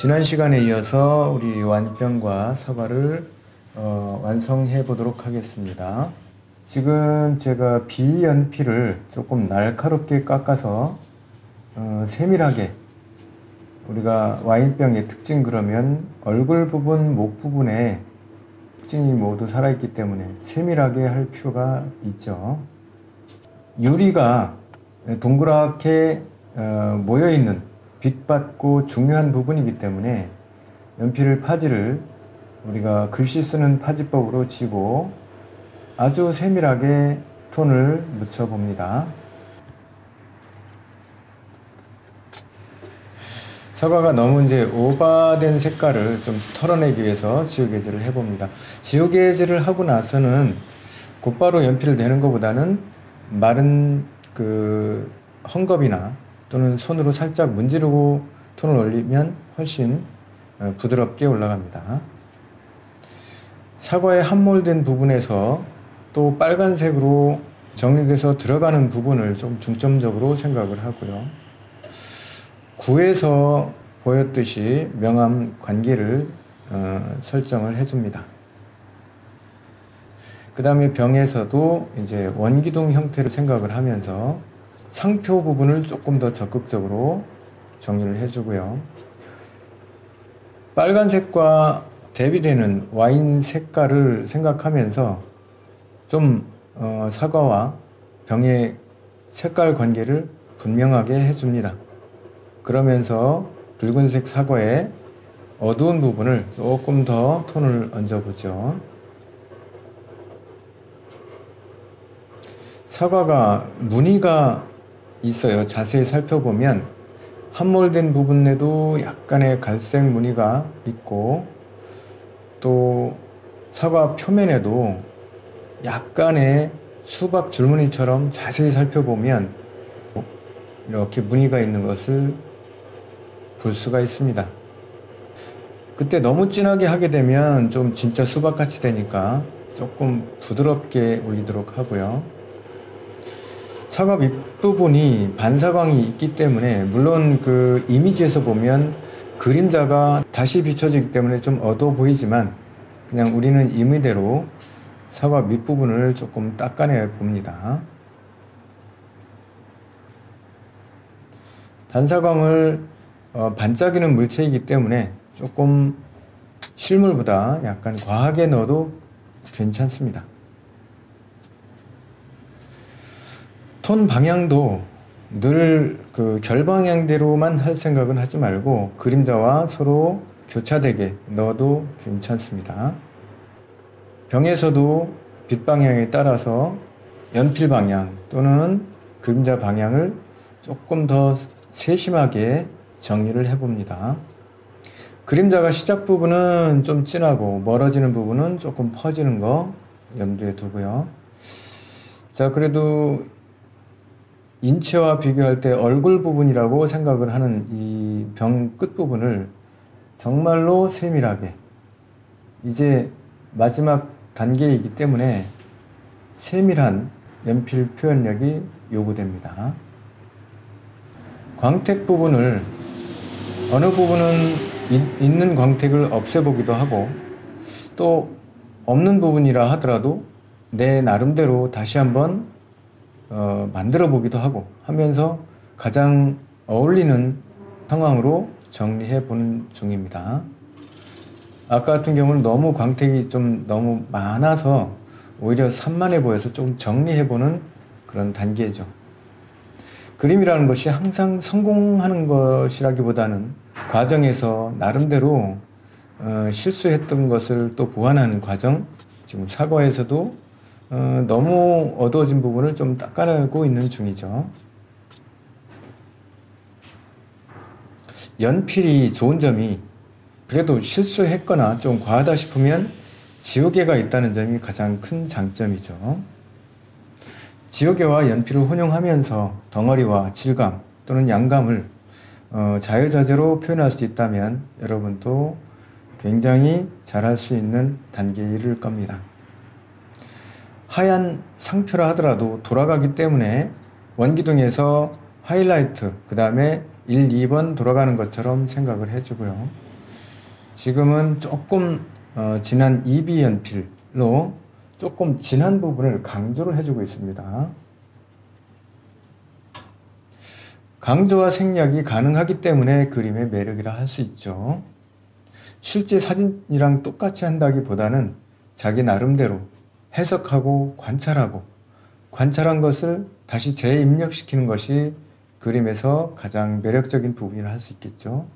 지난 시간에 이어서 우리 완병과 사과를 완성해 보도록 하겠습니다. 지금 제가 비연필을 조금 날카롭게 깎아서 세밀하게, 우리가 와인병의 특징 그러면 얼굴 부분, 목 부분에 특징이 모두 살아있기 때문에 세밀하게 할 필요가 있죠. 유리가 동그랗게 모여있는 빛받고 중요한 부분이기 때문에 연필 파지를 우리가 글씨 쓰는 파지법으로 지고 아주 세밀하게 톤을 묻혀 봅니다. 사과가 너무 이제 오버된 색깔을 좀 털어내기 위해서 지우개질을 해봅니다. 지우개질을 하고 나서는 곧바로 연필을 내는 것보다는 마른 그 헝겊이나 또는 손으로 살짝 문지르고 톤을 올리면 훨씬 부드럽게 올라갑니다. 사과의 함몰된 부분에서 또 빨간색으로 정리돼서 들어가는 부분을 좀 중점적으로 생각을 하고요. 구에서 보였듯이 명암 관계를 설정을 해줍니다. 그 다음에 병에서도 이제 원기둥 형태를 생각을 하면서 상표 부분을 조금 더 적극적으로 정리를 해주고요. 빨간색과 대비되는 와인 색깔을 생각하면서 좀 사과와 병의 색깔 관계를 분명하게 해줍니다. 그러면서 붉은색 사과의 어두운 부분을 조금 더 톤을 얹어보죠. 사과가 무늬가 있어요. 자세히 살펴보면 함몰된 부분에도 약간의 갈색 무늬가 있고, 또 사과 표면에도 약간의 수박 줄무늬처럼 자세히 살펴보면 이렇게 무늬가 있는 것을 볼 수가 있습니다. 그때 너무 진하게 하게 되면 좀 진짜 수박같이 되니까 조금 부드럽게 올리도록 하고요. 사과 밑부분이 반사광이 있기 때문에, 물론 그 이미지에서 보면 그림자가 다시 비춰지기 때문에 좀 어두워 보이지만, 그냥 우리는 임의대로 사과 밑부분을 조금 닦아내 봅니다. 반사광을 반짝이는 물체이기 때문에 조금 실물보다 약간 과하게 넣어도 괜찮습니다. 톤 방향도 늘 그 결방향대로만 할 생각은 하지 말고 그림자와 서로 교차되게 넣어도 괜찮습니다. 병에서도 빛 방향에 따라서 연필 방향 또는 그림자 방향을 조금 더 세심하게 정리를 해봅니다. 그림자가 시작 부분은 좀 진하고 멀어지는 부분은 조금 퍼지는 거 염두에 두고요. 자, 그래도 인체와 비교할 때 얼굴 부분이라고 생각을 하는 이 병 끝부분을 정말로 세밀하게, 이제 마지막 단계이기 때문에 세밀한 연필 표현력이 요구됩니다. 광택 부분을 어느 부분은 있는 광택을 없애보기도 하고, 또 없는 부분이라 하더라도 내 나름대로 다시 한번 만들어 보기도 하고 하면서 가장 어울리는 상황으로 정리해 보는 중입니다. 아까 같은 경우는 너무 광택이 좀 너무 많아서 오히려 산만해 보여서 좀 정리해 보는 그런 단계죠. 그림이라는 것이 항상 성공하는 것이라기보다는 과정에서 나름대로 실수했던 것을 또 보완하는 과정, 지금 사과에서도 너무 어두워진 부분을 좀 닦아내고 있는 중이죠. 연필이 좋은 점이, 그래도 실수했거나 좀 과하다 싶으면 지우개가 있다는 점이 가장 큰 장점이죠. 지우개와 연필을 혼용하면서 덩어리와 질감 또는 양감을 자유자재로 표현할 수 있다면 여러분도 굉장히 잘할 수 있는 단계에 이를 겁니다. 하얀 상표라 하더라도 돌아가기 때문에 원기둥에서 하이라이트, 그 다음에 1, 2번 돌아가는 것처럼 생각을 해주고요. 지금은 조금 진한 2B 연필로 조금 진한 부분을 강조를 해주고 있습니다. 강조와 생략이 가능하기 때문에 그림의 매력이라 할 수 있죠. 실제 사진이랑 똑같이 한다기보다는 자기 나름대로 해석하고 관찰한 것을 다시 재입력시키는 것이 그림에서 가장 매력적인 부분이라 할 수 있겠죠.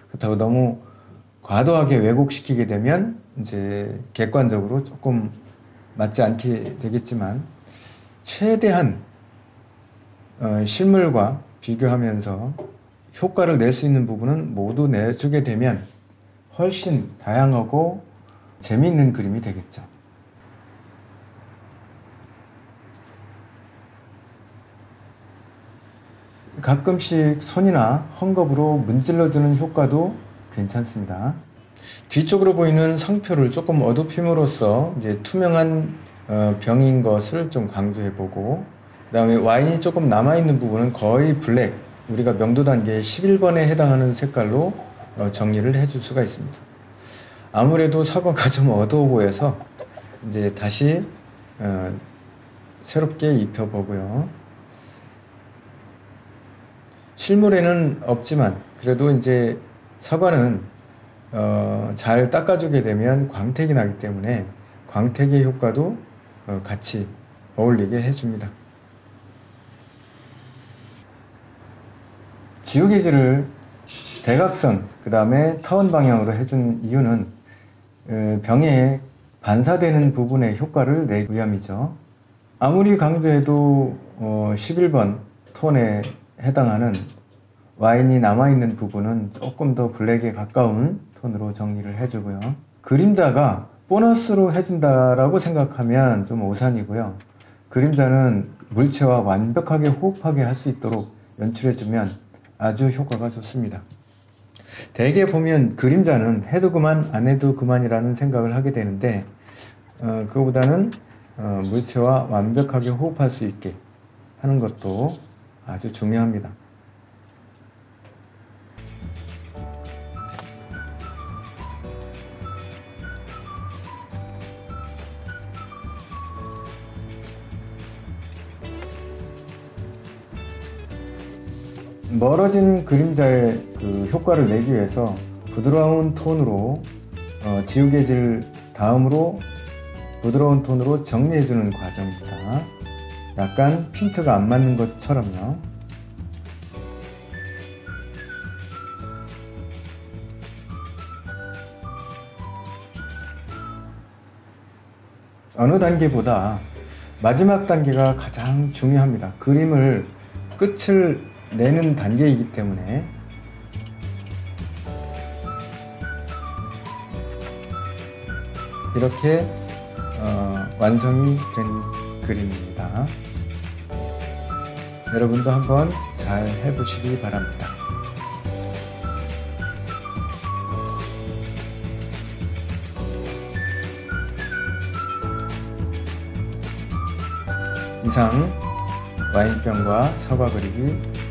그렇다고 너무 과도하게 왜곡시키게 되면 이제 객관적으로 조금 맞지 않게 되겠지만, 최대한 실물과 비교하면서 효과를 낼 수 있는 부분은 모두 내주게 되면 훨씬 다양하고 재미있는 그림이 되겠죠. 가끔씩 손이나 헝겊으로 문질러주는 효과도 괜찮습니다. 뒤쪽으로 보이는 상표를 조금 어둡힘으로써 이제 투명한 병인 것을 좀 강조해보고, 그 다음에 와인이 조금 남아있는 부분은 거의 블랙, 우리가 명도 단계 11번에 해당하는 색깔로 정리를 해줄 수가 있습니다. 아무래도 사과가 좀 어두워 보여서 이제 다시 새롭게 입혀보고요. 실물에는 없지만 그래도 이제 사과는 잘 닦아주게 되면 광택이 나기 때문에 광택의 효과도 같이 어울리게 해줍니다. 지우개질을 대각선, 그 다음에 타원 방향으로 해준 이유는 병에 반사되는 부분의 효과를 내기 위함이죠. 아무리 강조해도 11번 톤에 해당하는 와인이 남아있는 부분은 조금 더 블랙에 가까운 톤으로 정리를 해주고요. 그림자가 보너스로 해준다라고 생각하면 좀 오산이고요. 그림자는 물체와 완벽하게 호흡하게 할 수 있도록 연출해주면 아주 효과가 좋습니다. 대개 보면 그림자는 해도 그만 안 해도 그만이라는 생각을 하게 되는데, 그거보다는 물체와 완벽하게 호흡할 수 있게 하는 것도 아주 중요합니다. 멀어진 그림자의 그 효과를 내기 위해서 부드러운 톤으로 지우개질 다음으로 부드러운 톤으로 정리해주는 과정입니다. 약간 핀트가 안 맞는 것처럼요. 어느 단계보다 마지막 단계가 가장 중요합니다. 그림을 끝을 내는 단계이기 때문에 이렇게 완성이 된 그림입니다. 여러분도 한번 잘 해보시기 바랍니다. 이상 와인병과 사과 그리기